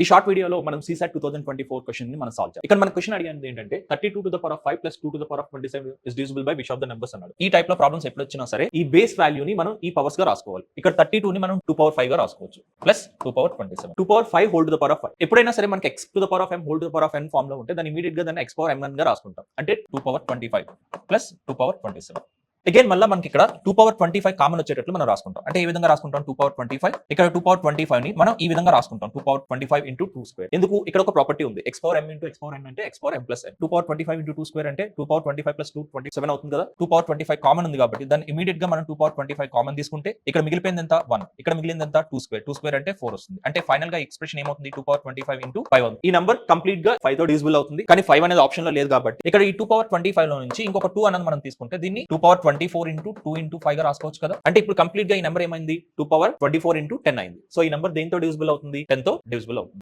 ఈ షార్ట్ వీడియోలో మనం CSAT 2024 క్వశ్చన్ ని మనం సాల్వ్ చేయాలి. ఇక్కడ మన క్వశ్చన్ అడిగింది ఏంటంటే 32 + 5 + 2 / 27 is divisible by which of the numbers అన్నాడు. ఈ టైప్ లో ప్రాబ్లమ్స్ ఎప్పుడు వచ్చినా సరే ఈ బేస్ వాల్యూని మనం ఈ పవర్స్ గా రాసుకోవాలి. ఇక్కడ 32 ని మనం 2/5 గా రాసుకోవచ్చు plus 2/27 2/5 whole to the power of 5. ఎప్పుడైనా సరే మనకి x to the power of m whole to the power of n form లో ఉంటే దాన్ని ఇమీడియట్ గా దాన్ని x పవర్ m1 గా రాసుకుంటాం. అంటే 2/25 ప్లస్ 2/27. అగైన్ మళ్ళీ మనకి ఇక్కడ 2/25 కామన్ వచ్చేటట్లు మనం రాసుకుంటాం. అంటే ఏ విధంగా రాసుకుంటాం 2/25 ఇక్కడ 2/25 ని మనం ఈ విధంగా రాసుకుంటాం 2/25 ఇంటూ 2 స్క్వేర్. ఎందుకు ఇక్కడ ఒక ప్రాపర్టీ ఉంది x power m into x power n అంటే x power m plus n. 2/25 into 2 square అంటే 2/25 ప్లస్ 2 27 అవుతుంది కదా. 2/25 కామన్ ఉంది కాబట్టి దాన్ని ఇమీడియట్ గా మనం 2/25 కామన్ తీసుకుంటే ఇక్కడ మిగిలిపోయింది ఎంత 1, ఇక్కడ మిగిలింది ఎంత 2 స్క్వేర్. 2 స్క్వేర్ అంటే 4 వస్తుంది. అంటే ఫైనల్ గా ఎక్స్ప్రెషన్ ఏమవుతుంది 2/25 ఇంటూ 5 అవుతుంది. ఈ నంబర్ కంప్లీట్ గా 5 తో డివిజిబుల్ అవుతుంది. కానీ 5 అనేది ఆప్షన్ లో లేదు కాబట్టి ఇక్కడ ఈ 2/25 లో నుంచి ఇంకొక 2 అనేది మనం తీసుకుంటే దీన్ని 2/24 ఇంటూ 2 ఇంటూ 5 గా రాసుకోవచ్చు కదా. అంటే ఇప్పుడు కంప్లీట్ గా ఈ నెంబర్ ఏమైంది 2/24 ఇంటూ 10 అయింది. సో ఈ నెంబర్ దేంతో డివిజిబుల్ అవుతుంది 10 తో డివిజిబుల్ అవుతుంది.